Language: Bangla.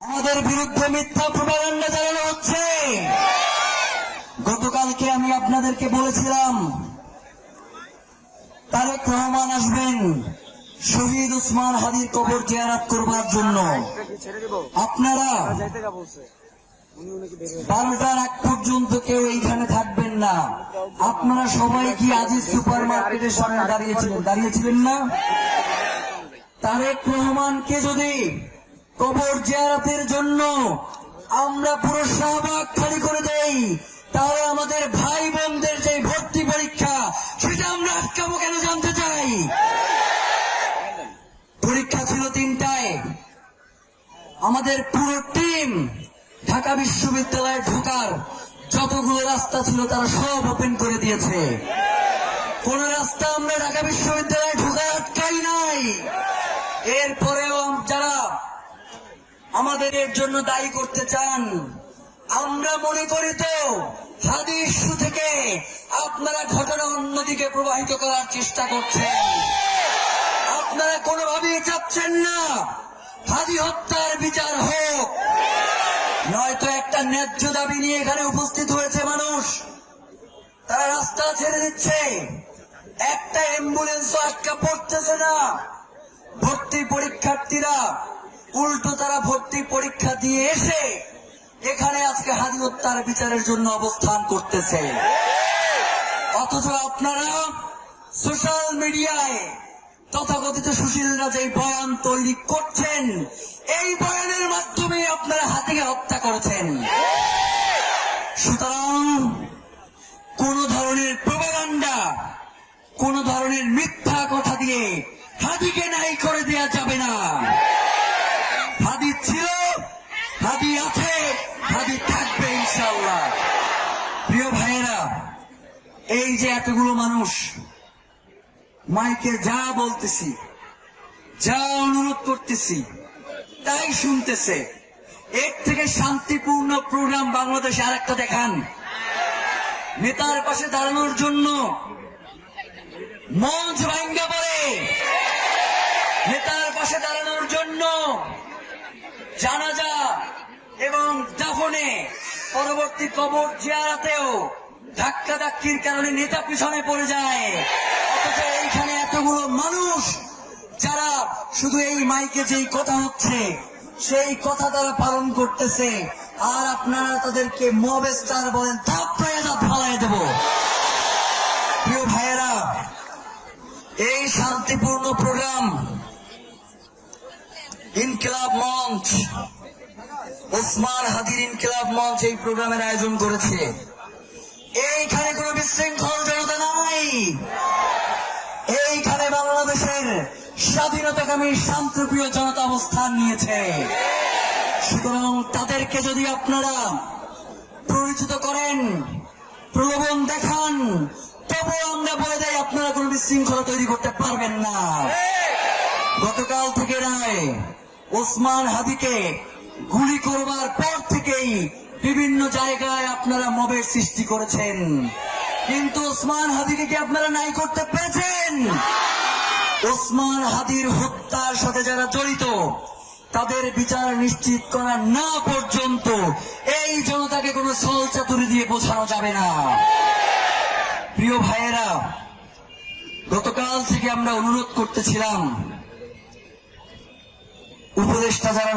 আমাদের বিরুদ্ধে মিথ্যা প্রপাগান্ডা চালানো হচ্ছে। গতকালকে আমি আপনাদেরকে বলেছিলাম তারেক রহমান আসবেন শহীদ ওসমান হাদির কবর জিয়ারত করবার জন্য। আপনারা 12টার আগ পর্যন্ত কেউ এইখানে থাকবেন না। আপনারা সবাই কি আজিজ সুপার মার্কেটের সামনে দাঁড়িয়েছিলেন না? তারেক রহমানকে যদি কবর জিয়ারতের জন্য আমরা পুরো শাহবাগ খালি করে দেই, তাহলে আমাদের ভাই বোনদের যে ভর্তি পরীক্ষা সেটা আমরা আটকাবো কেন জানতে চাই। পরীক্ষা ছিল 3টায়, আমাদের পুরো টিম ঢাকা বিশ্ববিদ্যালয়ে ঢোকার যতগুলো রাস্তা ছিল তারা সব ওপেন করে দিয়েছে। কোন রাস্তা আমরা ঢাকা বিশ্ববিদ্যালয়ে ঢোকার আটকাই নাই। এরপরেও যারা আমাদের এর জন্য দায়ী করতে চান, আমরা মনে করি তো হাদি ইস্যু থেকে আপনারা ঘটনা অন্যদিকে প্রবাহিত করার চেষ্টা করছেন। আপনারা কোনোভাবেই চাচ্ছেন না হাদি হত্যার বিচার হোক। নয়তো একটা ন্যায্য দাবি নিয়ে এখানে উপস্থিত হয়েছে মানুষ, তারা রাস্তা ছেড়ে দিচ্ছে, একটা অ্যাম্বুলেন্সও আটকা পড়তেছে না। ভর্তি পরীক্ষার্থীরা উল্টো তারা ভর্তি পরীক্ষা দিয়ে এসে এখানে আজকে হাদি হত্যার বিচারের জন্য অবস্থান করতেছে। অথচ আপনারা সোশ্যাল মিডিয়ায় তথাকথিত সুশীলরা যে বয়ান তৈরি করছেন, এই বয়ানের মাধ্যমে আপনারা হাদিকে হত্যা করেছেন। সুতরাং কোন ধরনের প্রপাগান্ডা, কোন ধরনের মিথ্যা কথা দিয়ে হাদিকে নাই করে দেওয়া যাবে না। হাদি ছিল, হাদি আছে, হাদি থাকবে ইনশাআল্লাহ। প্রিয় ভাইয়েরা, এই যে এতগুলো মানুষ মাইকে যা বলতেছি, যা অনুরোধ করতেছি তাই শুনতেছে, এর থেকে শান্তিপূর্ণ প্রোগ্রাম বাংলাদেশে আরেকটা দেখান। নেতার পাশে দাঁড়ানোর জন্য মঞ্চ ভাঙ্গা পড়ে, নেতার পাশে দাঁড়ানোর জন্য জানাজা এবং দাফনে পরবর্তী কবর জিয়ারতেও ধাক্কাধাক্কির কারণে নেতা পিছনে পড়ে যায়। অথচ এইখানে এতগুলো মানুষ যারা শুধু এই মাইকে যেই কথা হচ্ছে সেই কথা তারা পালন করতেছে, আর আপনারা তাদেরকে মব স্টার বলেন, থাপড়ায় ফালাই দেব। প্রিয় ভাইয়েরা, এই শান্তিপূর্ণ প্রোগ্রাম ইনকিলাব মঞ্চ, ওসমান হাদির ইনকিলাব মঞ্চ এই প্রোগ্রামের আয়োজন করেছে। এইখানে কোন বিশৃঙ্খল জনতা নাই, এইখানে বাংলাদেশের স্বাধীনতাকামী শান্তিপ্রিয় জনতা অবস্থান নিয়েছে। সুতরাং তাদেরকে যদি আপনারা পরিচিত করেন, প্রলোভন দেখান, তবুও আমরা বলে দেয় আপনারা কোন বিশৃঙ্খলা তৈরি করতে পারবেন না। গতকাল থেকে নয়, ওসমান হাদিকে গুলি করবার পর থেকেই বিভিন্ন জায়গায় আপনারা মবের সৃষ্টি করেছেন, কিন্তু ওসমান হাদিকে কি আপনারা নাই করতে পেরেছেন? ওসমান হাদির হত্যার সাথে যারা জড়িত তাদের বিচার নিশ্চিত করা না পর্যন্ত এই জনতাকে কোনো ছলচাতুরি দিয়ে বোঝানো যাবে না। প্রিয় ভাইয়েরা, গতকাল থেকে আমরা অনুরোধ করতেছিলাম উপদেষ্টা যারা